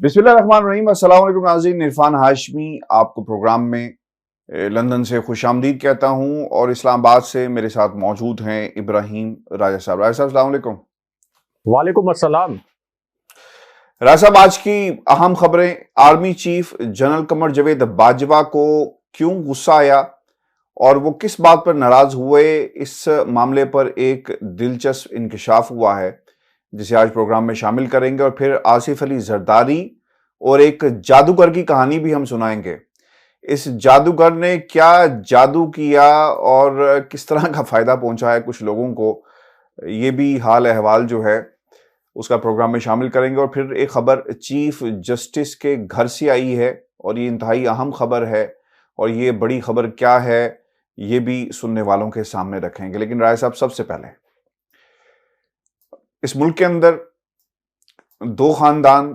बिस्मिल्लाहिर्रहमानिर्रहीम। अस्सलाम वालेकुम नाज़रीन, इरफान हाशमी आपको प्रोग्राम में लंदन से खुशामदीद कहता हूं और इस्लामाबाद से मेरे साथ मौजूद हैं इब्राहिम राजा साहब। राजा साहब अस्सलाम वालेकुम। वालेकुम अस्सलाम। राजा साहब, आज की अहम खबरें, army chief general Qamar Javed Bajwa को क्यों गुस्सा आया और वो किस बात पर नाराज हुए, इस मामले पर एक दिलचस्प इंकशाफ हुआ है जिसे आज प्रोग्राम में शामिल करेंगे। और फिर आसिफ अली जरदारी और एक जादूगर की कहानी भी हम सुनाएंगे। इस जादूगर ने क्या जादू किया और किस तरह का फायदा पहुंचा है कुछ लोगों को, ये भी हाल अहवाल जो है उसका प्रोग्राम में शामिल करेंगे। और फिर एक खबर चीफ जस्टिस के घर से आई है और ये इंतहाई अहम खबर है और ये बड़ी खबर क्या है ये भी सुनने वालों के सामने रखेंगे। लेकिन राय साहब, सबसे पहले इस मुल्क के अंदर दो खानदान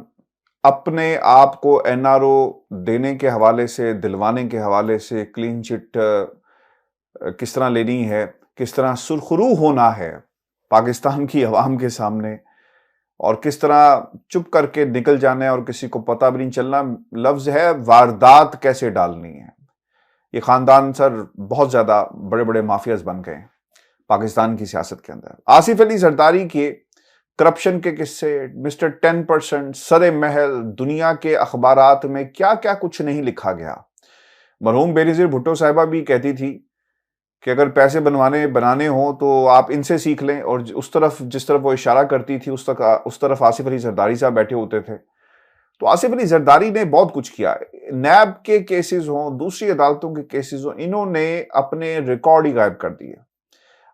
अपने आप को एनआरओ देने के हवाले से, दिलवाने के हवाले से, क्लीन चिट किस तरह लेनी है, किस तरह सुरखरू होना है पाकिस्तान की आवाम के सामने और किस तरह चुप करके निकल जाना है और किसी को पता भी नहीं चलना, लफ्ज है वारदात कैसे डालनी है। ये खानदान सर बहुत ज्यादा बड़े बड़े माफियाज बन गए पाकिस्तान की सियासत के अंदर। आसिफ अली जरदारी के करप्शन के किस्से, मिस्टर 10%, सरे महल, दुनिया के अखबारात में क्या क्या कुछ नहीं लिखा गया। मरहूम बेनज़ीर भुट्टो साहिबा भी कहती थी कि अगर पैसे बनाने हो तो आप इनसे सीख लें, और उस तरफ जिस तरफ वो इशारा करती थी उस तरफ आसिफ अली जरदारी साहब बैठे होते थे। तो आसिफ अली जरदारी ने बहुत कुछ किया। नैब के केसेस हों, दूसरी अदालतों के केसेस हों, इन्होंने अपने रिकॉर्ड ही गायब कर दिए।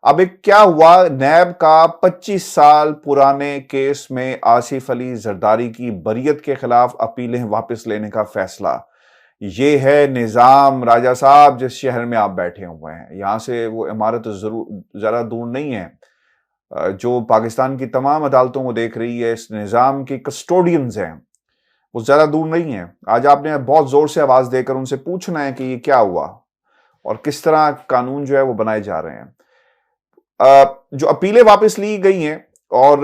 अब एक क्या हुआ, नैब का 25 साल पुराने केस में आसिफ अली जरदारी की बरियत के खिलाफ अपीलें वापस लेने का फैसला। ये है निजाम राजा साहब जिस शहर में आप बैठे हुए हैं। यहां से वो इमारत जरूर जरा दूर नहीं है जो पाकिस्तान की तमाम अदालतों को देख रही है। इस निजाम की कस्टोडियंस हैं, वो ज्यादा दूर नहीं है। आज आपने बहुत जोर से आवाज देकर उनसे पूछना है कि ये क्या हुआ और किस तरह कानून जो है वो बनाए जा रहे हैं। जो अपीलें वापस ली गई हैं और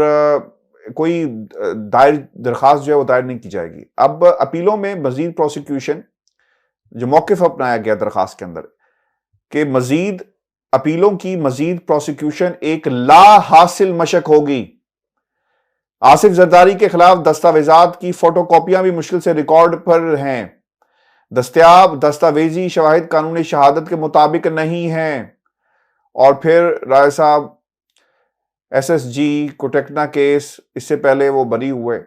कोई दरखास्त जो है वो दायर नहीं की जाएगी। अब अपीलों में मजीद प्रोसिक्यूशन, जो मौक़िफ़ अपनाया गया दरखास्त के अंदर कि मजीद अपीलों की मजीद प्रोसिक्यूशन एक ला हासिल मशक होगी। आसिफ जरदारी के खिलाफ दस्तावेजात की फोटोकॉपियां भी मुश्किल से रिकॉर्ड पर हैं। दस्तयाब दस्तावेजी शवाहिद कानूनी शहादत के मुताबिक नहीं हैं। और फिर राय साहब, एसएसजी कोटेक्ना केस, इससे पहले वो बरी हुए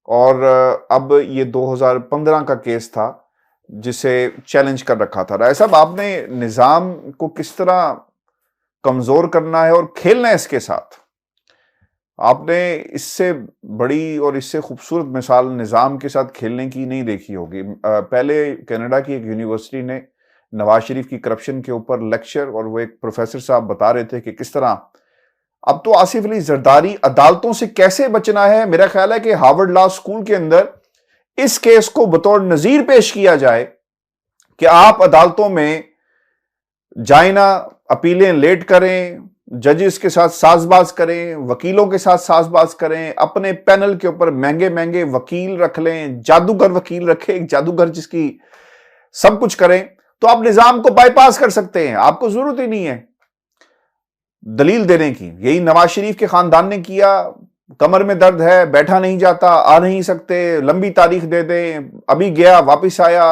और अब ये 2015 का केस था जिसे चैलेंज कर रखा था। राय साहब, आपने निजाम को किस तरह कमजोर करना है और खेलना है इसके साथ, आपने इससे बड़ी और इससे खूबसूरत मिसाल निजाम के साथ खेलने की नहीं देखी होगी। पहले कनाडा की एक यूनिवर्सिटी ने नवाज शरीफ की करप्शन के ऊपर लेक्चर, और वो एक प्रोफेसर साहब बता रहे थे कि किस तरह अब तो आसिफ अली जरदारी अदालतों से कैसे बचना है। मेरा ख्याल है कि हार्वर्ड लॉ स्कूल के अंदर इस केस को बतौर नजीर पेश किया जाए कि आप अदालतों में जाए ना, अपीलें लेट करें, जजेस के साथ साजबाज करें, वकीलों के साथ साजबाज करें, अपने पैनल के ऊपर महंगे महंगे वकील रख लें, जादूगर वकील रखें, एक जादूगर जिसकी सब कुछ करें, तो आप निजाम को बाईपास कर सकते हैं। आपको जरूरत ही नहीं है दलील देने की। यही नवाज शरीफ के खानदान ने किया। कमर में दर्द है, बैठा नहीं जाता, आ नहीं सकते, लंबी तारीख दे दें, अभी गया वापिस आया,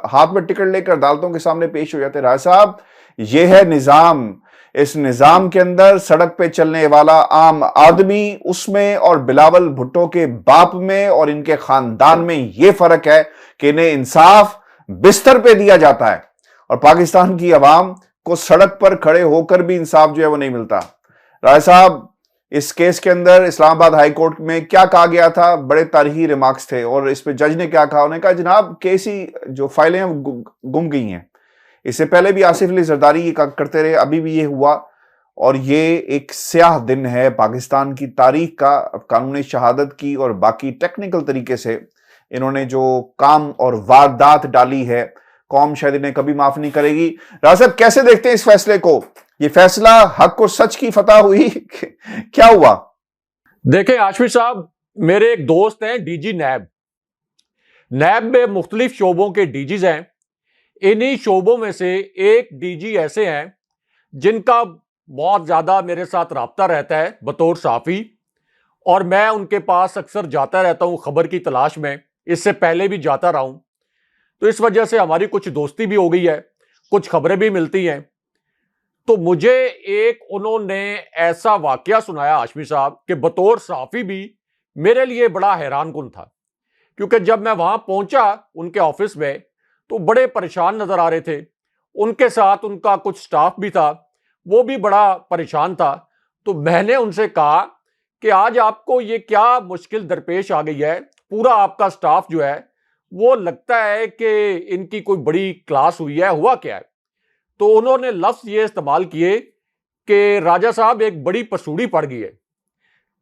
हाथ में टिकट लेकर अदालतों के सामने पेश हो जाते। राय साहब, यह है निजाम। इस निजाम के अंदर सड़क पे चलने वाला आम आदमी उसमें और बिलावल भुट्टो के बाप में और इनके खानदान में यह फर्क है कि इन्हें इंसाफ बिस्तर पे दिया जाता है और पाकिस्तान की आवाम को सड़क पर खड़े होकर भी इंसाफ जो है वो नहीं मिलता। राय साहब, इस केस के अंदर इस्लामाबाद हाई कोर्ट में क्या कहा गया था, बड़े तारीखी रिमार्क्स थे और इस पे जज ने क्या कहा, उन्होंने कहा जनाब केस ही जो फाइलें हैं गुम गई हैं। इससे पहले भी आसिफ अली जरदारी ये करते रहे, अभी भी ये हुआ और ये एक स्याह दिन है पाकिस्तान की तारीख का। कानूनी शहादत की और बाकी टेक्निकल तरीके से इन्होंने जो काम और वारदात डाली है, कौम शायद इन्हें कभी माफ नहीं करेगी। राजा साहब, कैसे देखते हैं इस फैसले को? ये फैसला हक और सच की फतह हुई क्या हुआ? देखें आशमी साहब, मेरे एक दोस्त हैं डीजी नैब, नैब में मुख्तलिफ शोबों के डीजीज हैं। इन्हीं शोबों में से एक डीजी ऐसे हैं जिनका बहुत ज़्यादा मेरे साथ राब्ता रहता है बतौर साफ़ी, और मैं उनके पास अक्सर जाता रहता हूं खबर की तलाश में। इससे पहले भी जाता रहा हूं, तो इस वजह से हमारी कुछ दोस्ती भी हो गई है, कुछ खबरें भी मिलती हैं। तो मुझे एक उन्होंने ऐसा वाकया सुनाया हाशमी साहब कि बतौर साफ़ी भी मेरे लिए बड़ा हैरान कुन था, क्योंकि जब मैं वहां पहुंचा उनके ऑफिस में तो बड़े परेशान नजर आ रहे थे। उनके साथ उनका कुछ स्टाफ भी था, वो भी बड़ा परेशान था। तो मैंने उनसे कहा कि आज आपको ये क्या मुश्किल दरपेश आ गई है, पूरा आपका स्टाफ जो है वो लगता है कि इनकी कोई बड़ी क्लास हुई है, हुआ क्या है? तो उन्होंने लफ्ज ये इस्तेमाल किए कि राजा साहब एक बड़ी पसूड़ी पड़ गई है।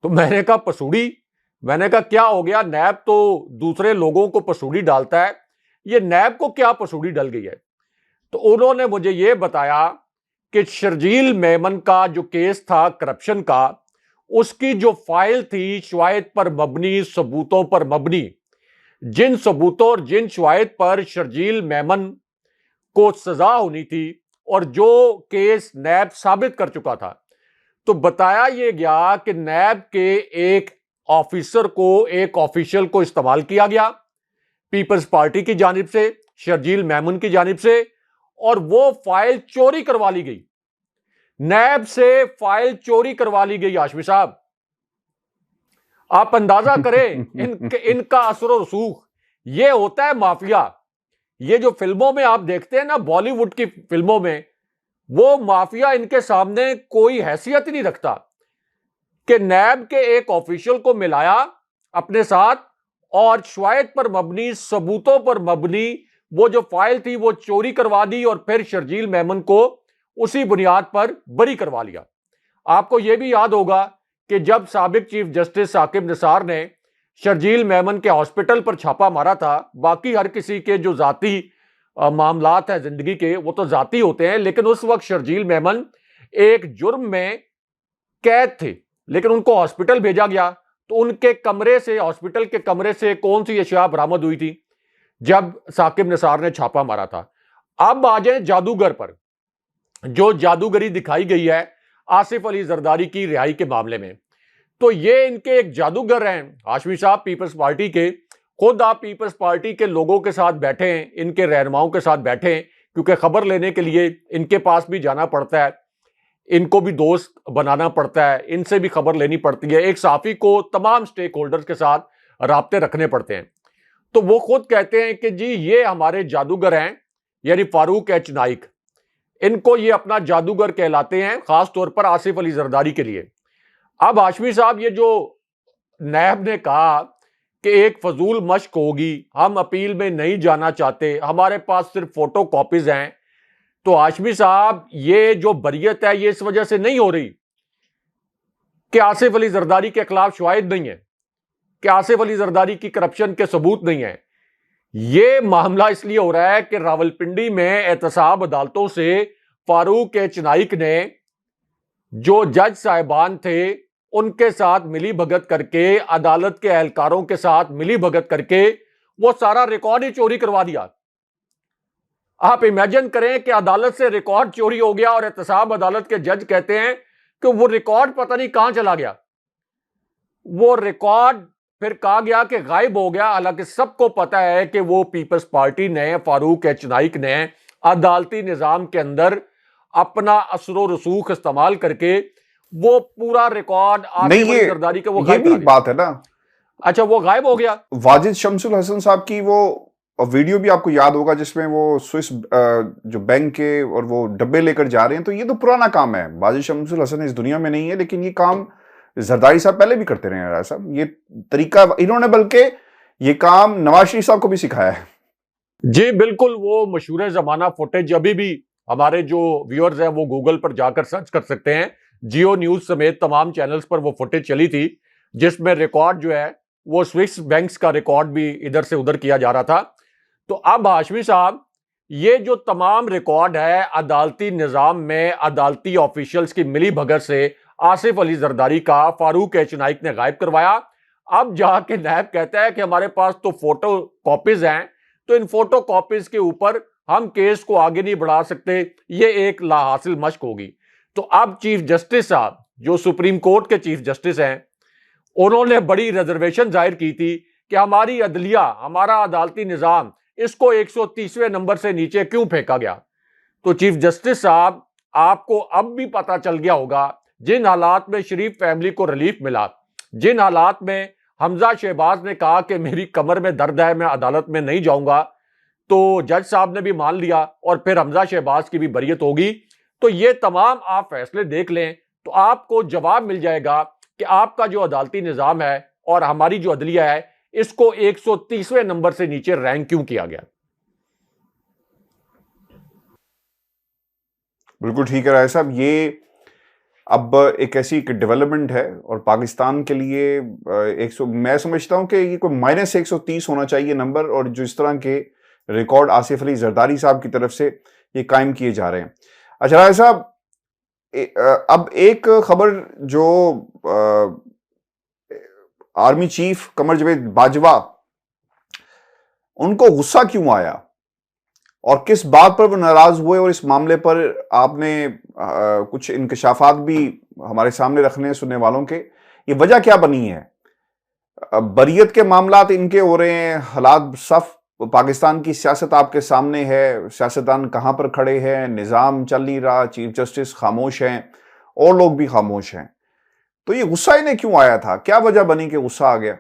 तो मैंने कहा पसूड़ी? मैंने कहा क्या हो गया, नैब तो दूसरे लोगों को पसूड़ी डालता है, ये नैब को क्या पसूड़ी डल गई है? तो उन्होंने मुझे ये बताया कि शर्जील मेमन का जो केस था करप्शन का, उसकी जो फाइल थी शवायद पर मबनी, सबूतों पर मबनी, जिन सबूतों और जिन शवायद पर शर्जील मेमन को सजा होनी थी और जो केस नैब साबित कर चुका था, तो बताया यह गया कि नैब के एक ऑफिसर को, एक ऑफिशियल को इस्तेमाल किया गया पीपल्स पार्टी की जानिब से, शर्जील मेमन की जानिब से, और वो फाइल चोरी करवा ली गई। नैब से फाइल चोरी करवा ली गई। हाशमी साहब, आप अंदाजा करें इनका असर और रसूख। ये होता है माफिया। ये जो फिल्मों में आप देखते हैं ना, बॉलीवुड की फिल्मों में, वो माफिया इनके सामने कोई हैसियत ही नहीं रखता कि नैब के एक ऑफिशियल को मिलाया अपने साथ और शवायद पर मबनी, सबूतों पर मबनी वो जो फाइल थी वो चोरी करवा दी और फिर शर्जील मेमन को उसी बुनियाद पर बरी करवा लिया। आपको यह भी याद होगा कि जब साबिक चीफ जस्टिस साकिब निसार ने शर्जील मेमन के हॉस्पिटल पर छापा मारा था, बाकी हर किसी के जो जाती मामलात हैं जिंदगी के, वो तो जाती होते हैं, लेकिन उस वक्त शर्जील मेमन एक जुर्म में कैद थे, लेकिन उनको हॉस्पिटल भेजा गया। तो उनके कमरे से, हॉस्पिटल के कमरे से कौन सी अशिया बरामद हुई थी जब साकिब निसार ने छापा मारा था? अब आ जाए जादूगर पर। जो जादूगरी दिखाई गई है आसिफ अली जरदारी की रिहाई के मामले में, तो ये इनके एक जादूगर हैं हाशमी साहब, पीपल्स पार्टी के। खुद आप पीपल्स पार्टी के लोगों के साथ बैठे हैं, इनके रहनुमाओं के साथ बैठे हैं, क्योंकि खबर लेने के लिए इनके पास भी जाना पड़ता है, इनको भी दोस्त बनाना पड़ता है, इनसे भी खबर लेनी पड़ती है। एक साफी को तमाम स्टेक होल्डर्स के साथ राब्ते रखने पड़ते हैं। तो वो खुद कहते हैं कि जी ये हमारे जादूगर हैं, यानी फारूक एच नाइक, इनको ये अपना जादूगर कहलाते हैं, खास तौर पर आसिफ अली जरदारी के लिए। अब हाशमी साहब, ये जो नैब ने कहा कि एक फजूल मश्क होगी, हम अपील में नहीं जाना चाहते, हमारे पास सिर्फ फोटो कॉपीज हैं, तो हाशमी साहब ये जो बरियत है ये इस वजह से नहीं हो रही कि आसिफ अली जरदारी के खिलाफ शवाहिद नहीं है, कि आसिफ अली जरदारी की करप्शन के सबूत नहीं है। ये मामला इसलिए हो रहा है कि रावलपिंडी में एहतसाब अदालतों से फारूक एच नाइक ने जो जज साहिबान थे उनके साथ मिली भगत करके, अदालत के एहलकारों के साथ मिली भगत करके वो सारा रिकॉर्ड ही चोरी करवा दिया। आप इमेजिन करें कि अदालत से रिकॉर्ड चोरी हो गया और एहतसाब अदालत के जज कहते हैं कि वो रिकॉर्ड पता नहीं कहां चला गया। वो रिकॉर्ड फिर कहा गया कि गायब हो गया, हालांकि सबको पता है कि वो पीपल्स पार्टी ने, फारूक एच नाइक ने अदालती निजाम के अंदर अपना असरो रसूख इस्तेमाल करके वो पूरा रिकॉर्ड आसिफ अली जरदारी के वो ये भी बात है ना। अच्छा, वो गायब हो गया। वाजिद शमसुल हसन साहब की वो वीडियो भी आपको याद होगा जिसमें वो स्विस जो बैंक के और वो डब्बे लेकर जा रहे हैं। तो ये तो पुराना काम है, वाजिद शमसुल हसन इस दुनिया में नहीं है, लेकिन ये काम जरदारी साहब पहले भी करते रहे हैं। साहब ये तरीका इन्होंने बल्कि ये काम नवाज शरीफ साहब को भी सिखाया है। जी बिल्कुल, वो मशहूर जमाना फुटेज अभी भी हमारे जो व्यूअर्स हैं वो गूगल पर जाकर सर्च कर सकते हैं। जियो न्यूज समेत तमाम चैनल्स पर वो फुटेज चली थी जिसमें रिकॉर्ड जो है वो स्विस बैंक्स का रिकॉर्ड भी इधर से उधर किया जा रहा था। तो अब हाशमी साहब, ये जो तमाम रिकॉर्ड है अदालती निजाम में अदालती ऑफिशियल्स की मिली भगत से आसिफ अली जरदारी का फारूक एच नाइक ने गायब करवाया। अब जाके नैब कहता है कि हमारे पास तो फोटो कॉपीज हैं, तो इन फोटो कॉपीज के ऊपर हम केस को आगे नहीं बढ़ा सकते, ये एक लाहासिल मश्क होगी। तो अब चीफ जस्टिस साहब, जो सुप्रीम कोर्ट के चीफ जस्टिस हैं, उन्होंने बड़ी रिजर्वेशन जाहिर की थी कि हमारी अदलिया, हमारा अदालती निजाम, इसको 130वें नंबर से नीचे क्यों फेंका गया। तो चीफ जस्टिस साहब, आपको अब भी पता चल गया होगा जिन हालात में शरीफ फैमिली को रिलीफ मिला, जिन हालात में हमजा शहबाज ने कहा कि मेरी कमर में दर्द है, मैं अदालत में नहीं जाऊंगा, तो जज साहब ने भी मान लिया और फिर हमजा शहबाज की भी बरियत होगी। तो ये तमाम आप फैसले देख लें तो आपको जवाब मिल जाएगा कि आपका जो अदालती निजाम है और हमारी जो अदलिया है, इसको 130वें नंबर से नीचे रैंक क्यों किया गया। बिल्कुल ठीक है राय साहब, ये अब एक ऐसी एक डेवलपमेंट है और पाकिस्तान के लिए मैं समझता हूं कि ये कोई -130 होना चाहिए नंबर, और जो इस तरह के रिकॉर्ड आसिफ अली जरदारी साहब की तरफ से ये कायम किए जा रहे हैं। अच्छा राय साहब, अब एक खबर जो आर्मी चीफ कमर जावेद बाजवा, उनको गुस्सा क्यों आया और किस बात पर वो नाराज हुए, और इस मामले पर आपने कुछ इंकशाफात भी हमारे सामने रखने हैं सुनने वालों के, ये वजह क्या बनी है। बरियत के मामलात इनके हो रहे हैं, हालात सफ पाकिस्तान की सियासत आपके सामने है, सियासतदान कहां पर खड़े हैं, निजाम चल नहीं रहा, चीफ जस्टिस खामोश हैं और लोग भी खामोश हैं, तो ये गुस्सा इन्हें क्यों आया था, क्या वजह बनी कि गुस्सा आ गया।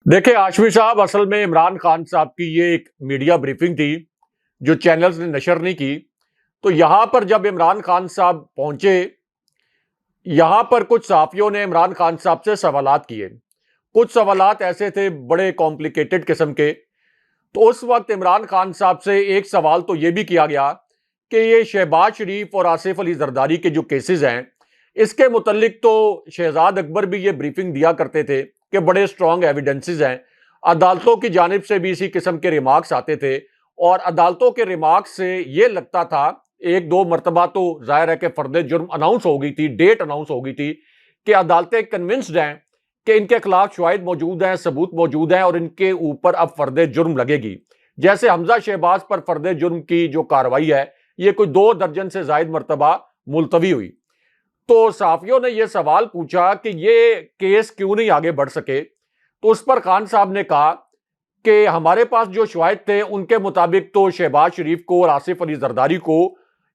देखिए हाशमी साहब, असल में इमरान खान साहब की ये एक मीडिया ब्रीफिंग थी जो चैनल्स ने नशर नहीं की। तो यहां पर जब इमरान खान साहब पहुंचे, यहां पर कुछ सहाफियों ने इमरान खान साहब से सवालात किए। कुछ सवालात ऐसे थे बड़े कॉम्प्लिकेटेड किस्म के। तो उस वक्त इमरान खान साहब से एक सवाल तो यह भी किया गया कि ये शहबाज शरीफ और आसिफ अली जरदारी के जो केसेस हैं, इसके मुतल्लिक तो शहजाद अकबर भी ये ब्रीफिंग दिया करते थे कि बड़े स्ट्रॉन्ग एविडेंसेस हैं। अदालतों की जानिब से भी इसी किस्म के रिमार्क्स आते थे और अदालतों के रिमार्क्स से ये लगता था, एक दो मरतबा तो जाहिर है कि फर्द जुर्म अनाउंस हो गई थी, डेट अनाउंस हो गई थी कि अदालतें कन्विंस्ड हैं कि इनके खिलाफ शवाहिद मौजूद हैं, सबूत मौजूद हैं और इनके ऊपर अब फर्द जुर्म लगेगी। जैसे हमजा शहबाज पर फर्द जुर्म की जो कार्रवाई है, ये कोई 2 दर्जन से जायद मरतबा मुलतवी हुई। तो सहाफियों ने यह सवाल पूछा कि ये केस क्यों नहीं आगे बढ़ सके। तो उस पर खान साहब ने कहा कि हमारे पास जो शवाहिद थे उनके मुताबिक तो शहबाज शरीफ को और आसिफ अली जरदारी को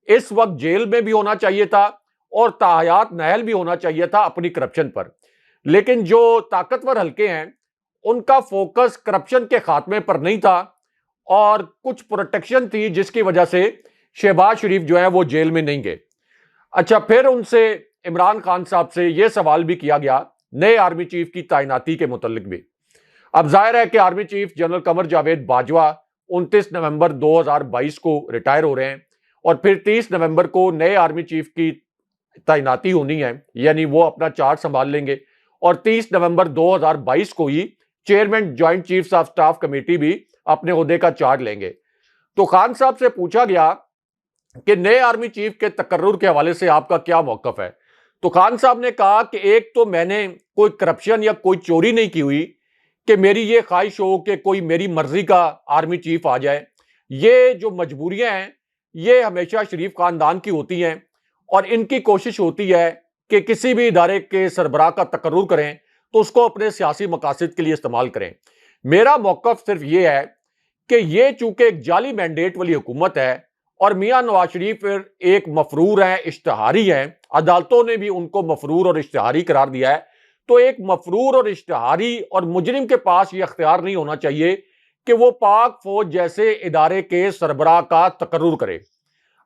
इस वक्त जेल में भी होना चाहिए था और ताहयात नाअहल भी होना चाहिए था अपनी करप्शन पर। लेकिन जो ताकतवर हल्के हैं उनका फोकस करप्शन के खात्मे पर नहीं था और कुछ प्रोटेक्शन थी जिसकी वजह से शहबाज शरीफ जो है वो जेल में नहीं गए। अच्छा, फिर उनसे इमरान खान साहब से यह सवाल भी किया गया नए आर्मी चीफ की तैनाती के मुतल्लिक भी। अब जाहिर है कि army chief general Qamar Javed Bajwa 29 नवंबर 2022 को रिटायर हो रहे हैं और फिर 30 नवंबर को नए आर्मी चीफ की तैनाती होनी है, यानी वो अपना चार्ज संभाल लेंगे और 30 नवंबर 2022 को ही chairman joint chiefs of staff committee भी अपने ओहदे का चार्ज लेंगे। तो खान साहब से पूछा गया कि नए आर्मी चीफ के तकर्रुर के हवाले से आपका क्या मौकफ है। तो खान साहब ने कहा कि एक तो मैंने कोई करप्शन या कोई चोरी नहीं की हुई कि मेरी ये ख्वाहिश हो कि कोई मेरी मर्जी का आर्मी चीफ आ जाए। ये जो मजबूरियां हैं ये हमेशा शरीफ खानदान की होती हैं और इनकी कोशिश होती है कि किसी भी इदारे के सरबराह का तकर्रुर करें तो उसको अपने सियासी मकासद के लिए इस्तेमाल करें। मेरा मौकफ सिर्फ ये है कि ये चूंकि एक जाली मैंडेट वाली हुकूमत है और मियां नवाज शरीफ एक मफरूर है, इश्तिहारी है, अदालतों ने भी उनको मफरूर और इश्तिहारी करार दिया है, तो एक मफरूर और इश्तिहारी और मुजरिम के पास यह अख्तियार नहीं होना चाहिए कि वो पाक फौज जैसे इदारे के सरबराह का तकर्रुर करे।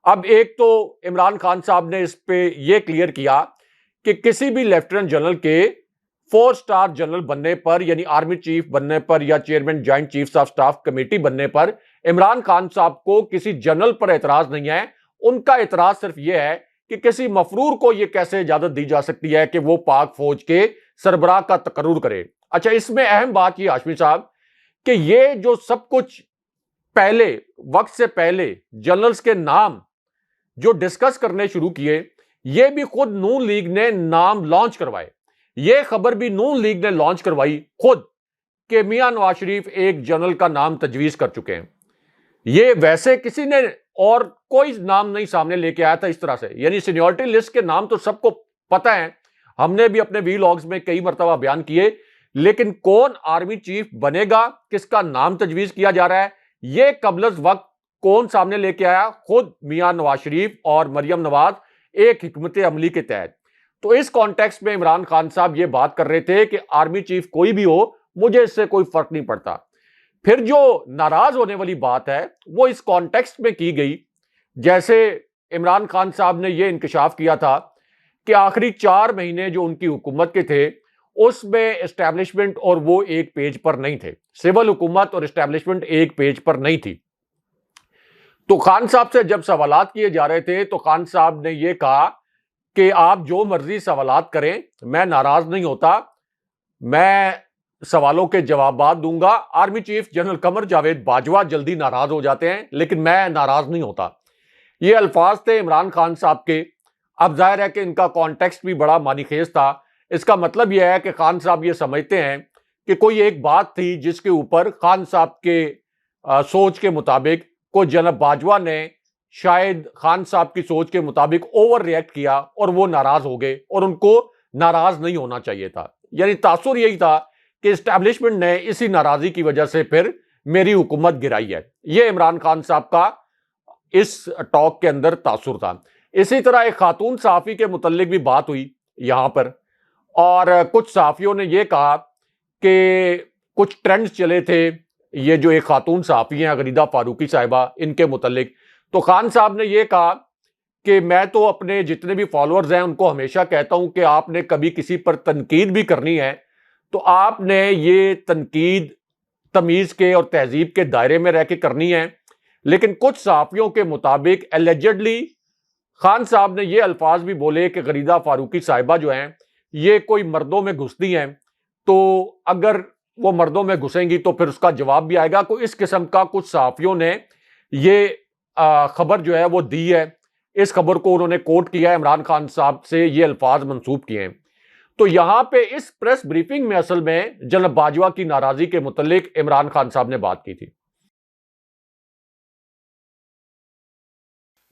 अब एक तो इमरान खान साहब ने इस पे यह क्लियर किया कि किसी भी लेफ्टिनेंट जनरल के 4 स्टार जनरल बनने पर, यानी आर्मी चीफ बनने पर या chairman joint chiefs of staff committee बनने पर इमरान खान साहब को किसी जनरल पर एतराज नहीं है। उनका एतराज सिर्फ यह है कि किसी मफरूर को यह कैसे इजाजत दी जा सकती है कि वो पाक फौज के सरबराह का तकर्रुर करे। अच्छा, इसमें अहम बात यह हाशमी साहब कि ये जो सब कुछ पहले वक्त से पहले जनरल्स के नाम जो डिस्कस करने शुरू किए, ये भी खुद नून लीग ने नाम लॉन्च करवाए। यह खबर भी नून लीग ने लॉन्च करवाई खुद कि मियां नवाज शरीफ एक जनरल का नाम तजवीज कर चुके हैं। ये वैसे किसी ने और कोई नाम नहीं सामने लेके आया था इस तरह से, यानी सीनियरिटी लिस्ट के नाम तो सबको पता है, हमने भी अपने वीलॉग्स में कई मरतबा बयान किए, लेकिन कौन आर्मी चीफ बनेगा, किसका नाम तजवीज किया जा रहा है, यह कबल वक्त कौन सामने लेके आया? खुद मियां नवाज शरीफ और मरियम नवाज, एक हिकमत अमली के तहत। तो इस कॉन्टेक्स्ट में इमरान खान साहब ये बात कर रहे थे कि आर्मी चीफ कोई भी हो, मुझे इससे कोई फर्क नहीं पड़ता। फिर जो नाराज होने वाली बात है वो इस कॉन्टेक्स्ट में की गई, जैसे इमरान खान साहब ने यह इंकशाफ किया था कि आखिरी 4 महीने जो उनकी हुकूमत के थे उसमें एस्टैब्लिशमेंट और वो एक पेज पर नहीं थे, सिविल हुकूमत और एस्टैब्लिशमेंट एक पेज पर नहीं थी। तो खान साहब से जब सवालात किए जा रहे थे तो खान साहब ने यह कहा कि आप जो मर्जी सवालात करें, मैं नाराज नहीं होता, मैं सवालों के जवाब दूंगा। Army chief general Qamar Javed Bajwa जल्दी नाराज हो जाते हैं, लेकिन मैं नाराज नहीं होता। ये अल्फाज थे इमरान खान साहब के। अब जाहिर है कि इनका कॉन्टेक्स्ट भी बड़ा मानीखेज था। इसका मतलब यह है कि खान साहब ये समझते हैं कि कोई एक बात थी जिसके ऊपर खान साहब के सोच के मुताबिक को जनाब बाजवा ने शायद खान साहब की सोच के मुताबिक ओवर रिएक्ट किया और वो नाराज हो गए, और उनको नाराज नहीं होना चाहिए था। यानी तासुर यही था कि एस्टैब्लिशमेंट ने इसी नाराजगी की वजह से फिर मेरी हुकूमत गिराई है। यह इमरान खान साहब का इस टॉक के अंदर तासुर था। इसी तरह एक खातून सहाफ़ी के मुतल्लिक भी बात हुई यहां पर, और कुछ सहाफ़ियों ने यह कहा कि कुछ ट्रेंड्स चले थे, ये जो एक खातून सहाफ़ी हैं गरीदा फारूकी साहिबा, इनके मुतल्लिक। तो खान साहब ने यह कहा कि मैं तो अपने जितने भी फॉलोअर्स हैं उनको हमेशा कहता हूं कि आपने कभी किसी पर तनकीद भी करनी है तो आपने ये तनकीद तमीज़ के और तहजीब के दायरे में रह के करनी है। लेकिन कुछ सहाफ़ियों के मुताबिक एलिजेडली खान साहब ने ये अल्फाज भी बोले कि गरीदा फारूकी साहिबा जो हैं ये कोई मर्दों में घुसती हैं, तो अगर वो मर्दों में घुसेंगी तो फिर उसका जवाब भी आएगा। कोई इस किस्म का कुछ सहाफ़ियों ने ये खबर जो है वो दी है। इस खबर को उन्होंने कोट किया है, इमरान खान साहब से ये अल्फाज मंसूब किए हैं। तो यहां पे इस प्रेस ब्रीफिंग में असल में जनाब बाजवा की नाराजगी के मुतालिक इमरान खान साहब ने बात की थी।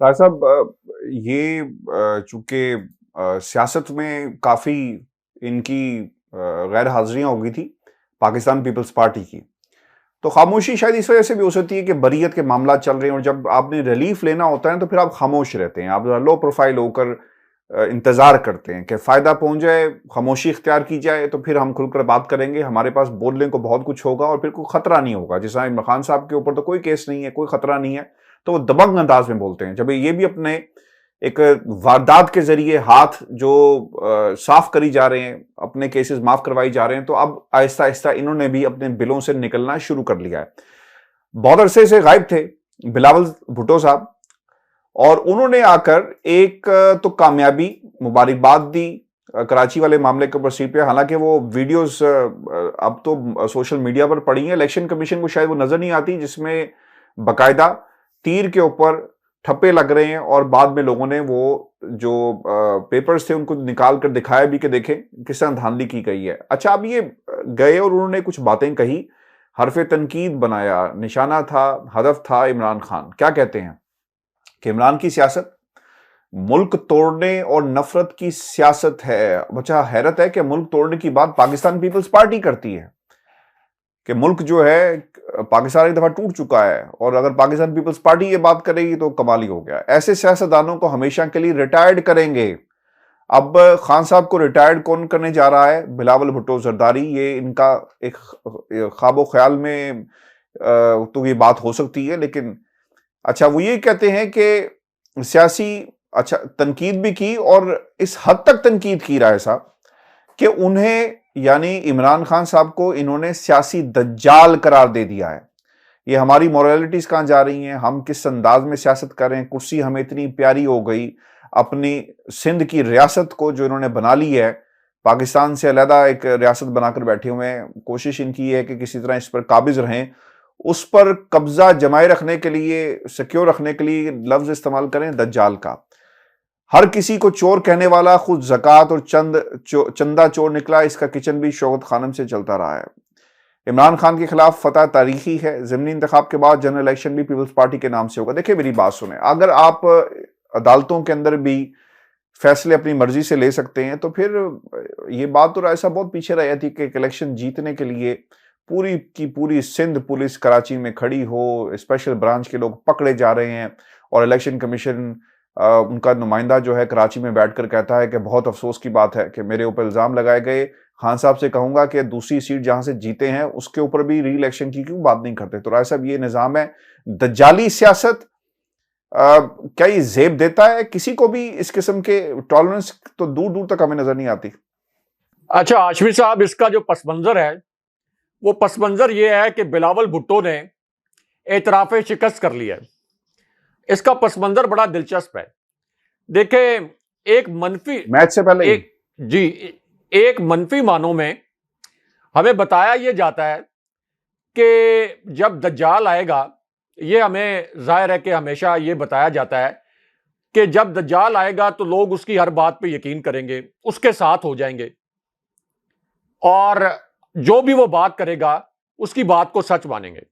राज साहब, ये चूंकि सियासत में काफी इनकी गैर हाजिरियां हो गई थी पाकिस्तान पीपल्स पार्टी की, तो खामोशी शायद इस वजह से भी हो सकती है कि बरीयत के मामला चल रहे हैं और जब आपने रिलीफ लेना होता है तो फिर आप खामोश रहते हैं, आप लो प्रोफाइल होकर इंतजार करते हैं कि फायदा पहुंच जाए, खामोशी इख्तियार की जाए तो फिर हम खुलकर बात करेंगे, हमारे पास बोलने को बहुत कुछ होगा और फिर कोई खतरा नहीं होगा। जैसा इमरान खान साहब के ऊपर तो कोई केस नहीं है, कोई खतरा नहीं है, तो वो दबंग अंदाज में बोलते हैं। जब ये भी अपने एक वारदात के जरिए हाथ जो साफ करी जा रहे हैं, अपने केसेस माफ करवाई जा रहे हैं, तो अब आहिस्ता आहिस्ता इन्होंने भी अपने बिलों से निकलना शुरू कर लिया है। बहुत अरसे से गायब थे बिलावल भुट्टो साहब, और उन्होंने आकर एक तो कामयाबी मुबारकबाद दी कराची वाले मामले के ऊपर सीट पे। हालांकि वो वीडियोस अब तो सोशल मीडिया पर पड़ी हैं, इलेक्शन कमीशन को शायद वो नजर नहीं आती, जिसमें बकायदा तीर के ऊपर ठप्पे लग रहे हैं और बाद में लोगों ने वो जो पेपर्स थे उनको निकाल कर दिखाया भी कि देखें किस तरह धांधली की गई है। अच्छा, अब ये गए और उन्होंने कुछ बातें कही, हरफे तनकीद बनाया, निशाना था, हदफ था इमरान खान। क्या कहते हैं कि इमरान की सियासत मुल्क तोड़ने और नफरत की सियासत है। बच्चा हैरत है कि मुल्क तोड़ने की बात पाकिस्तान पीपल्स पार्टी करती है, कि मुल्क जो है पाकिस्तान एक दफा टूट चुका है और अगर पाकिस्तान पीपल्स पार्टी ये बात करेगी तो कमाल ही हो गया। ऐसे सियासतदानों को हमेशा के लिए रिटायर्ड करेंगे। अब खान साहब को रिटायर्ड कौन करने जा रहा है? बिलावल भुट्टो जरदारी। ये इनका एक ख्वाबो ख्याल में तो ये बात हो सकती है, लेकिन अच्छा वो ये कहते हैं कि सियासी अच्छा तनकीद भी की और इस हद तक तनकीद की राय साहब कि उन्हें यानी इमरान खान साहब को इन्होंने सियासी दज्जाल करार दे दिया है। ये हमारी मोरालिटीज कहां जा रही हैं, हम किस अंदाज में सियासत कर रहे हैं, कुर्सी हमें इतनी प्यारी हो गई, अपनी सिंध की रियासत को जो इन्होंने बना ली है, पाकिस्तान से अलहदा एक रियासत बनाकर बैठे हुए हैं। कोशिश इनकी है कि किसी तरह इस पर काबिज रहें, उस पर कब्जा जमाए रखने के लिए, सिक्योर रखने के लिए लफ्ज इस्तेमाल करें दज्जाल का। हर किसी को चोर कहने वाला खुद ज़कात और चंदा चोर निकला, इसका किचन भी शौकत खानम से चलता रहा है। इमरान खान के खिलाफ फतह तारीखी है, ज़िमनी इंतखाब के बाद जनरल इलेक्शन भी पीपल्स पार्टी के नाम से होगा। देखिए मेरी बात सुने, अगर आप अदालतों के अंदर भी फैसले अपनी मर्जी से ले सकते हैं तो फिर ये बात तो ऐसा बहुत पीछे रह जाती कि इलेक्शन जीतने के लिए पूरी की पूरी सिंध पुलिस कराची में खड़ी हो, स्पेशल ब्रांच के लोग पकड़े जा रहे हैं और इलेक्शन कमीशन उनका नुमाइंदा जो है कराची में बैठकर कहता है कि बहुत अफसोस की बात है कि मेरे ऊपर इल्जाम लगाए गए। खान साहब से कहूंगा कि दूसरी सीट जहां से जीते हैं उसके ऊपर भी री इलेक्शन की क्यों बात नहीं करते। तो राय साहब ये निजाम है दज्जाली सियासत, क्या ये जेब देता है किसी को भी? इस किस्म के टॉलरेंस तो दूर दूर तक हमें नजर नहीं आती। अच्छा हाशमी साहब, इसका जो पस मंजर है वो पस मंजर ये है कि बिलावल भुट्टो ने एतराफ़ शिकस्त कर लिया है। इसका पस मंजर बड़ा दिलचस्प है। देखें, एक मनफी मैच से पहले एक मनफी मानों में हमें बताया यह जाता है कि जब दज्जाल आएगा, ये हमें जाहिर है कि हमेशा ये बताया जाता है कि जब दज्जाल आएगा तो लोग उसकी हर बात पे यकीन करेंगे, उसके साथ हो जाएंगे और जो भी वो बात करेगा उसकी बात को सच मानेंगे।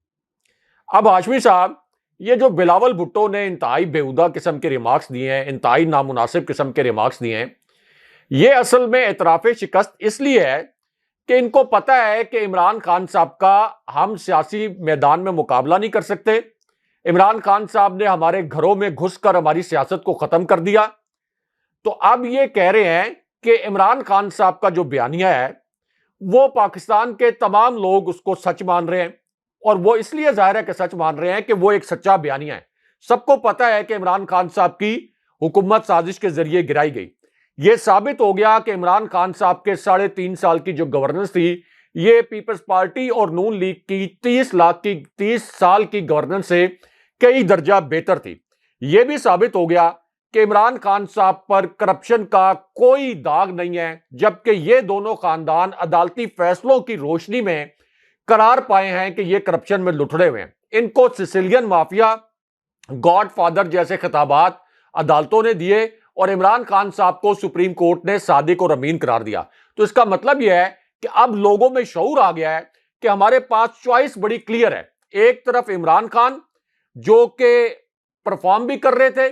अब हाशमी साहब, ये जो बिलावल भुट्टो ने इंतहाई बेहुदा किस्म के रिमार्क्स दिए हैं, इंतहाई नामुनासिब किस्म के रिमार्क्स दिए हैं, ये असल में एतराफ़े शिकस्त इसलिए है कि इनको पता है कि इमरान खान साहब का हम सियासी मैदान में मुकाबला नहीं कर सकते। इमरान खान साहब ने हमारे घरों में घुसकर हमारी सियासत को खत्म कर दिया। तो अब ये कह रहे हैं कि इमरान खान साहब का जो बयानिया है वो पाकिस्तान के तमाम लोग उसको सच मान रहे हैं, और वो इसलिए जाहिर है कि सच मान रहे हैं कि वो एक सच्चा बयानिया है। सबको पता है कि इमरान खान साहब की हुकूमत साजिश के जरिए गिराई गई। यह साबित हो गया कि इमरान खान साहब के 3.5 साल की जो गवर्नेंस थी, ये पीपल्स पार्टी और नून लीग की 30 साल की गवर्नेंस से कई दर्जा बेहतर थी। यह भी साबित हो गया कि इमरान खान साहब पर करप्शन का कोई दाग नहीं है, जबकि ये दोनों खानदान अदालती फैसलों की रोशनी में करार पाए हैं कि ये करप्शन में लुटड़े हुए हैं। इनको सिसिलियन माफिया, गॉडफादर जैसे खिताबात अदालतों ने दिए और इमरान खान साहब को सुप्रीम कोर्ट ने सादिक और अमीन करार दिया। तो इसका मतलब यह है कि अब लोगों में शऊर आ गया है कि हमारे पास चॉइस बड़ी क्लियर है। एक तरफ इमरान खान जो कि परफॉर्म भी कर रहे थे,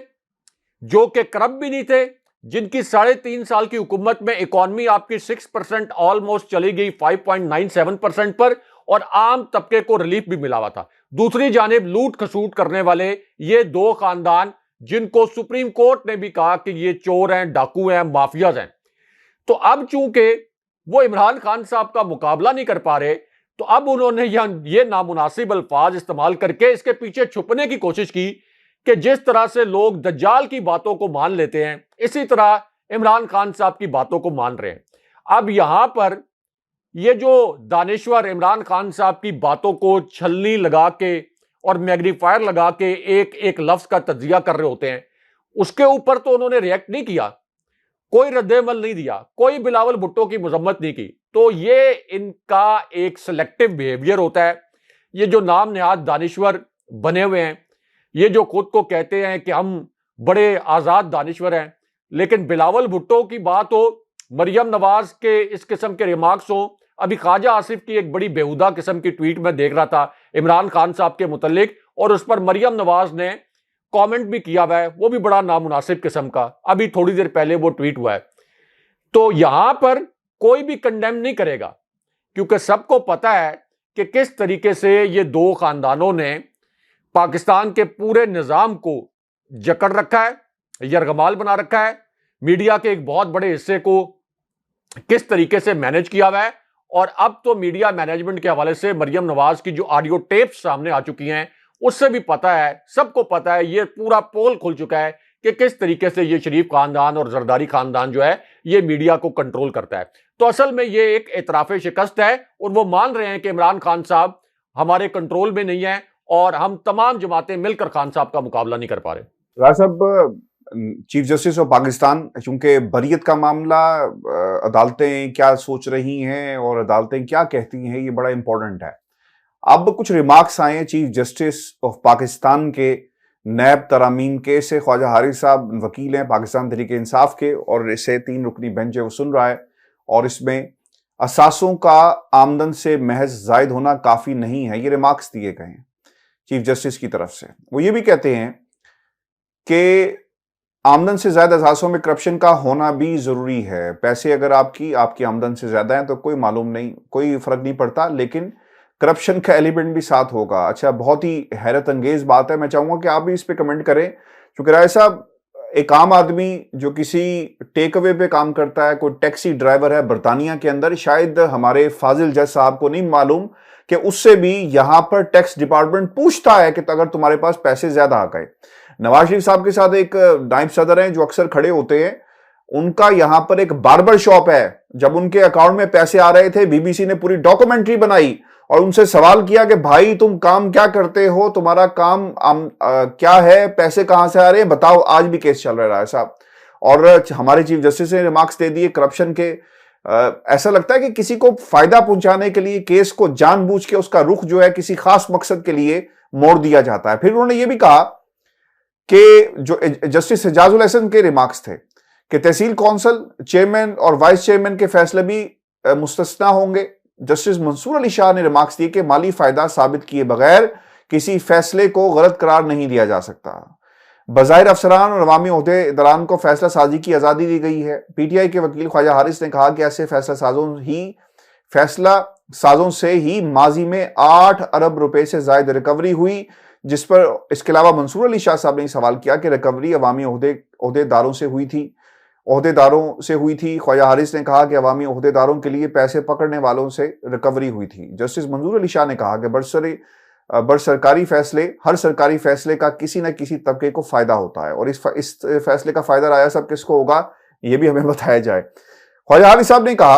जो कि करप्ट भी नहीं थे, जिनकी 3.5 साल की हुकूमत में इकॉनमी आपकी 6% ऑलमोस्ट चली गई 5.97% पर, और आम तबके को रिलीफ भी मिला हुआ था। दूसरी जानिब लूट खसूट करने वाले ये दो खानदान, जिनको सुप्रीम कोर्ट ने भी कहा कि ये चोर हैं, डाकू हैं, माफियाज हैं। तो अब चूंकि वो इमरान खान साहब का मुकाबला नहीं कर पा रहे, तो अब उन्होंने ये नामुनासिब अल्फाज इस्तेमाल करके इसके पीछे छुपने की कोशिश की कि जिस तरह से लोग दज्जाल की बातों को मान लेते हैं, इसी तरह इमरान खान साहब की बातों को मान रहे हैं। अब यहां पर ये जो दानिश्वर इमरान खान साहब की बातों को छलनी लगा के और मैग्नीफायर लगा के एक एक लफ्ज का तज्जिया कर रहे होते हैं, उसके ऊपर तो उन्होंने रिएक्ट नहीं किया, कोई रद्देमल नहीं दिया, कोई बिलावल भुट्टो की मजम्मत नहीं की। तो ये इनका एक सिलेक्टिव बिहेवियर होता है। ये जो नाम नेहाद दानिश्वर बने हुए हैं, ये जो खुद को कहते हैं कि हम बड़े आजाद दानिश्वर हैं, लेकिन बिलावल भुट्टो की बात हो, मरियम नवाज के इस किस्म के रिमार्क्स हो, अभी ख्वाजा आसिफ की एक बड़ी बेहुदा किस्म की ट्वीट में देख रहा था इमरान खान साहब के मुतल्लिक, और उस पर मरियम नवाज ने कमेंट भी किया हुआ है, वो भी बड़ा नामुनासिब किस्म का, अभी थोड़ी देर पहले वो ट्वीट हुआ है। तो यहां पर कोई भी कंडेम नहीं करेगा, क्योंकि सबको पता है कि किस तरीके से ये दो खानदानों ने पाकिस्तान के पूरे निजाम को जकड़ रखा है, यरगमाल बना रखा है, मीडिया के एक बहुत बड़े हिस्से को किस तरीके से मैनेज किया हुआ है। और अब तो मीडिया मैनेजमेंट के हवाले से मरियम नवाज की जो ऑडियो टेप्स सामने आ चुकी हैं, उससे भी पता है, सबको पता है, ये पूरा पोल खुल चुका है कि किस तरीके से ये शरीफ खानदान और जरदारी खानदान जो है ये मीडिया को कंट्रोल करता है। तो असल में ये एक एतराफ़े शिकस्त है और वो मान रहे हैं कि इमरान खान साहब हमारे कंट्रोल में नहीं है और हम तमाम जमातें मिलकर खान साहब का मुकाबला नहीं कर पा रहे। राज साहब, चीफ जस्टिस ऑफ पाकिस्तान, चूंकि बरियत का मामला, अदालतें क्या सोच रही हैं और अदालतें क्या कहती हैं, ये बड़ा इंपॉर्टेंट है। अब कुछ रिमार्क्स आए हैं चीफ जस्टिस ऑफ पाकिस्तान के नैब तरामीम केस से ख्वाजा हारिस साहब वकील हैं पाकिस्तान तहरीक इंसाफ के, और इसे 3 रुकनी बेंच है वो सुन रहा है, और इसमें असासों का आमदन से महज जायद होना काफी नहीं है, ये रिमार्क्स दिए गए हैं चीफ जस्टिस की तरफ से। वो ये भी कहते हैं कि आमदन से ज्यादा असासों में करप्शन का होना भी जरूरी है। पैसे अगर आपकी आमदन से ज्यादा है तो कोई मालूम नहीं, कोई फर्क नहीं पड़ता, लेकिन करप्शन का एलिमेंट भी साथ होगा। अच्छा, बहुत ही हैरत अंगेज बात है, मैं चाहूंगा कि आप भी इस पे कमेंट करें, क्योंकि राय साहब एक आम आदमी जो किसी टेक अवे पे काम करता है, कोई टैक्सी ड्राइवर है बरतानिया के अंदर, शायद हमारे फाजिल जज साहब को नहीं मालूम कि उससे भी यहां पर टैक्स डिपार्टमेंट पूछता है कि अगर तुम्हारे पास पैसे ज्यादा आ गए। नवाज शरीफ साहब के साथ एक नायब सदर हैं जो अक्सर खड़े होते हैं, उनका यहां पर एक बार्बर शॉप है, जब उनके अकाउंट में पैसे आ रहे थे बीबीसी ने पूरी डॉक्यूमेंट्री बनाई और उनसे सवाल किया कि भाई तुम काम क्या करते हो, तुम्हारा काम क्या है, पैसे कहां से आ रहे हैं बताओ। आज भी केस चल रहा है साहब, और हमारे चीफ जस्टिस ने रिमार्क्स दे दिए करप्शन के। ऐसा लगता है कि किसी को फायदा पहुंचाने के लिए केस को जानबूझ के उसका रुख जो है किसी खास मकसद के लिए मोड़ दिया जाता है। फिर उन्होंने ये भी कहा कि जो जस्टिस एजाजुल हसन के रिमार्क्स थे कि तहसील कौंसिल चेयरमैन और वाइस चेयरमैन के फैसले भी मुस्तस्ना होंगे। जस्टिस मंसूर अली शाह ने रिमार्क्स दिए कि माली फायदा साबित किए बगैर किसी फैसले को गलत करार नहीं दिया जा सकता। बज़ाहिर अफसरान और अवामी ओहदेदारान को फैसला साजी की आज़ादी दी गई है। पीटीआई के वकील ख्वाजा हारिस ने कहा कि ऐसे फैसला साजों से ही माजी में 8 अरब रुपए से ज्यादा रिकवरी हुई, जिस पर इसके अलावा मंसूर अली शाह साहब ने सवाल किया कि रिकवरी अवामी ओहदेदारों से हुई थी। ख्वाजा हारिस ने कहा कि अवामी ओहदेदारों के लिए पैसे पकड़ने वालों से रिकवरी हुई थी। जस्टिस मंसूर अली शाह ने कहा कि हर सरकारी फैसले का किसी न किसी तबके को फायदा होता है, और इस फैसले का फायदा राया साहब किसको होगा ये भी हमें बताया जाए। ख्वाजा हारिस साहब ने कहा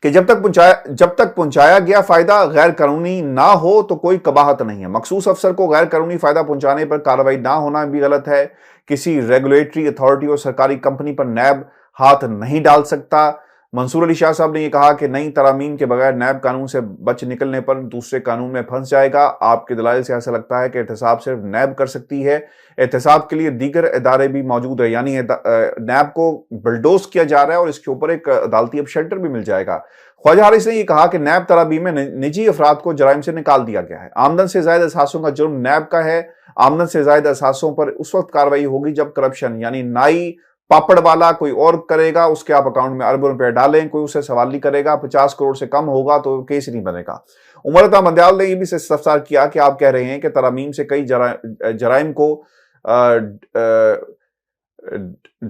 कि जब तक पहुंचाया गया फायदा गैर कानूनी ना हो तो कोई कबाहत नहीं है। मखसूस अफसर को गैर कानूनी फायदा पहुंचाने पर कार्रवाई ना होना भी गलत है। किसी रेगुलेटरी अथॉरिटी और सरकारी कंपनी पर नैब हाथ नहीं डाल सकता। मंसूर अली शाह साहब ने यह कहा कि नई तरामीम के बगैर नैब कानून से बच निकलने पर दूसरे कानून में फंस जाएगा। आपके दलाइल से ऐसा लगता है कि एहतसाब सिर्फ नैब कर सकती है, एहतसाब के लिए दीगर इदारे भी मौजूद है, यानी नैब को बुलडोज किया जा रहा है और इसके ऊपर एक अदालती अब शेल्टर भी मिल जाएगा। ख्वाजा हारिस ने यह कहा कि नैब तरामीम में निजी अफराद को जराइम से निकाल दिया गया है। आमदन से ज्यादा असासों का जुर्म नैब का है। आमदन से ज्यादा असासों पर उस वक्त कार्रवाई होगी जब करप्शन यानी नाई पापड़ वाला कोई और करेगा, उसके आप अकाउंट में अरबों रुपए डालें, कोई उससे सवाल नहीं करेगा। 50 करोड़ से कम होगा तो केस नहीं बनेगा। उमर अता मंडियाल ने यह भी इस्तफसार किया कि आप कह रहे हैं कि तरामीम से कई जराइम को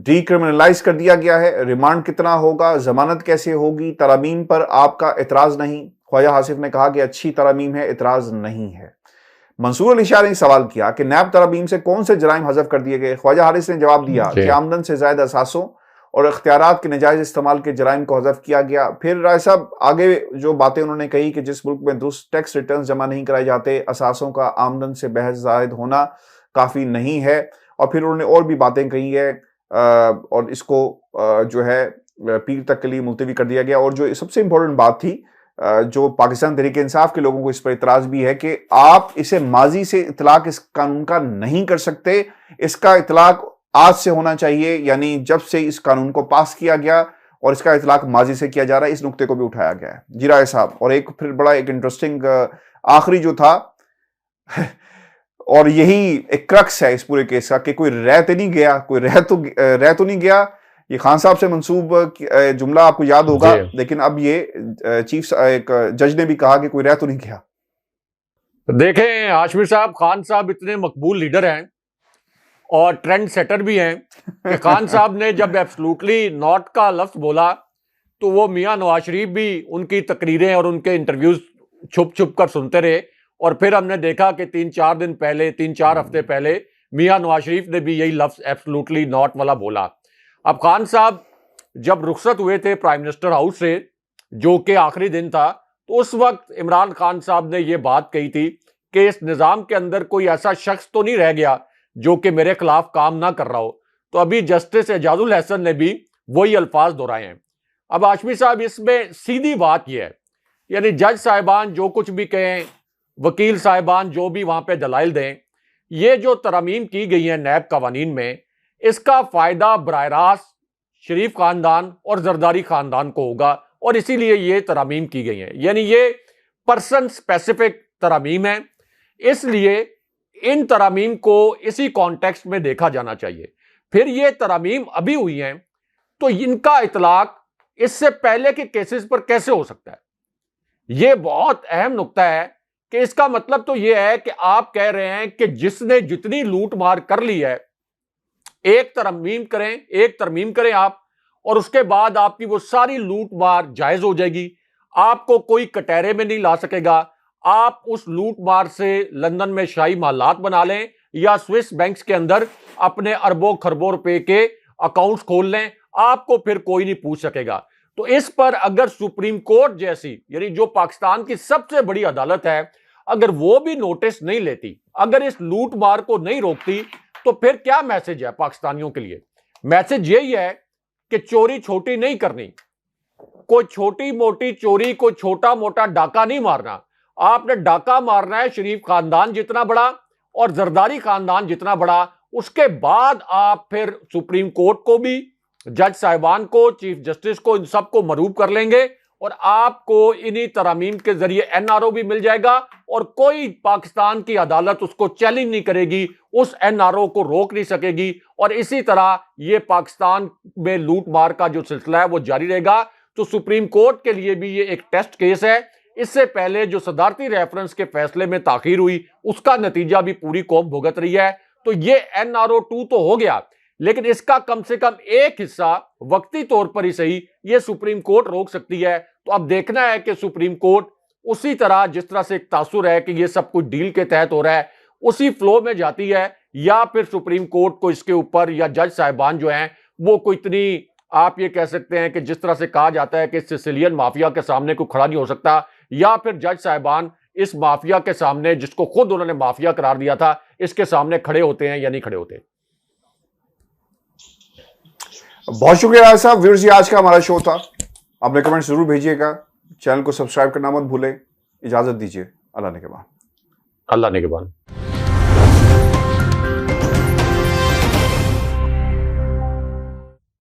डीक्रिमिनलाइज कर दिया गया है। रिमांड कितना होगा, जमानत कैसे होगी, तरामीम पर आपका एतराज नहीं। ख्वाजा हासिफ ने कहा कि अच्छी तरामीम है, एतराज नहीं है। मंसूर अली शाह ने सवाल किया कि नैब तरामीम से कौन से जराइम हज़फ कर दिए गए। ख्वाजा हारिस ने जवाब दिया कि आमदन से ज्यादा असासों और इख्तियारात के नाजायज इस्तेमाल के जराइम को हज़फ किया गया। फिर राय साहब आगे जो बातें उन्होंने कही कि जिस मुल्क में दुरुस्त टैक्स रिटर्न जमा नहीं कराए जाते, असासों का आमदन से बहस जायद होना काफी नहीं है। और फिर उन्होंने और भी बातें कही है और इसको जो है पीर तक के लिए मुलतवी कर दिया गया। और जो सबसे इंपॉर्टेंट बात थी, जो पाकिस्तान तहरीक इंसाफ के लोगों को इस पर इतराज भी है कि आप इसे माजी से इतलाक इस कानून का नहीं कर सकते, इसका इतलाक आज से होना चाहिए, यानी जब से इस कानून को पास किया गया और इसका इतलाक माजी से किया जा रहा है। इस नुक्ते को भी उठाया गया है जी राय साहब। और एक फिर बड़ा एक इंटरेस्टिंग आखिरी जो था और यही एक क्रक्स है इस पूरे केस का कि कोई रह तो नहीं गया। ये खान साहब से मंसूब जुमला आपको याद होगा, लेकिन अब ये एक जज ने भी कहा कि कोई रह तो नहीं गया। देखें हाशमी साहब, खान साहब इतने मकबूल लीडर हैं और ट्रेंड सेटर भी हैं कि खान साहब ने जब एब्सोल्युटली नॉट का लफ्ज बोला तो वो मियां नवाज शरीफ भी उनकी तकरीरें और उनके इंटरव्यूज छुप छुप कर सुनते रहे। और फिर हमने देखा कि 3-4 हफ्ते पहले मियां नवाज शरीफ ने भी यही लफ्ज एब्सोल्युटली नॉट वाला बोला। अब खान साहब जब रुखसत हुए थे प्राइम मिनिस्टर हाउस से, जो कि आखिरी दिन था, तो उस वक्त इमरान खान साहब ने यह बात कही थी कि इस निज़ाम के अंदर कोई ऐसा शख्स तो नहीं रह गया जो कि मेरे खिलाफ काम ना कर रहा हो। तो अभी जस्टिस एजाजुल हसन ने भी वही अल्फाज दोहराए हैं। अब हाशमी साहब, इसमें सीधी बात यह है, यानी जज साहिबान जो कुछ भी कहें, वकील साहिबान जो भी वहां पे दलाइल दें, ये जो तरमीम की गई है नैब कवानीन में, इसका फायदा बराह रास्त शरीफ खानदान और जरदारी खानदान को होगा और इसीलिए ये तरमीम की गई है। यानी ये पर्सन स्पेसिफिक तरमीम है, इसलिए इन तरमीम को इसी कॉन्टेक्स्ट में देखा जाना चाहिए। फिर ये तरमीम अभी हुई हैं तो इनका इतलाक इससे पहले के केसेस पर कैसे हो सकता है? यह बहुत अहम नुक्ता है कि इसका मतलब तो यह है कि आप कह रहे हैं कि जिसने जितनी लूट मार कर ली है, एक तरमीम करें आप, और उसके बाद आपकी वो सारी लूट मार जायज हो जाएगी, आपको कोई कटहरे में नहीं ला सकेगा। आप उस लूट मार से लंदन में शाही महलात बना लें या स्विस बैंक्स के अंदर अपने अरबों खरबों रुपए के अकाउंट्स खोल लें, आपको फिर कोई नहीं पूछ सकेगा। तो इस पर अगर सुप्रीम कोर्ट जैसी, यानी जो पाकिस्तान की सबसे बड़ी अदालत है, अगर वो भी नोटिस नहीं लेती, अगर इस लूट मार को नहीं रोकती, तो फिर क्या मैसेज है पाकिस्तानियों के लिए? मैसेज यही है कि चोरी छोटी नहीं करनी, कोई छोटी मोटी चोरी, कोई छोटा मोटा डाका नहीं मारना। आपने डाका मारना है शरीफ खानदान जितना बड़ा और जरदारी खानदान जितना बड़ा। उसके बाद आप फिर सुप्रीम कोर्ट को भी, जज साहिबान को, चीफ जस्टिस को, इन सबको मरूब कर लेंगे और आपको इन्हीं तरामीम के जरिए एनआरओ भी मिल जाएगा और कोई पाकिस्तान की अदालत उसको चैलेंज नहीं करेगी, उस एनआरओ को रोक नहीं सकेगी। और इसी तरह यह पाकिस्तान में लूट मार का जो सिलसिला है वो जारी रहेगा। तो सुप्रीम कोर्ट के लिए भी ये एक टेस्ट केस है। इससे पहले जो सदारती रेफरेंस के फैसले में ताखीर हुई, उसका नतीजा भी पूरी कौम भुगत रही है। तो ये एनआरओ 2 तो हो गया, लेकिन इसका कम से कम एक हिस्सा वक्ती तौर पर ही सही ये सुप्रीम कोर्ट रोक सकती है। तो अब देखना है कि सुप्रीम कोर्ट उसी तरह, जिस तरह से एक तासुर है कि ये सब कुछ डील के तहत हो रहा है, उसी फ्लो में जाती है, या फिर सुप्रीम कोर्ट को इसके ऊपर, या जज साहिबान जो हैं वो कोई इतनी, आप ये कह सकते हैं कि जिस तरह से कहा जाता है कि सिसिलियन माफिया के सामने कोई खड़ा नहीं हो सकता, या फिर जज साहिबान इस माफिया के सामने, जिसको खुद उन्होंने माफिया करार दिया था, इसके सामने खड़े होते हैं या नहीं खड़े होते। बहुत शुक्रिया साहब। व्यूअर्स, ये आज का हमारा शो था। अपने कमेंट जरूर भेजिएगा, चैनल को सब्सक्राइब करना मत भूलें। इजाजत दीजिए, अल्लाह ने के बाद। अल्लाह ने के बाद।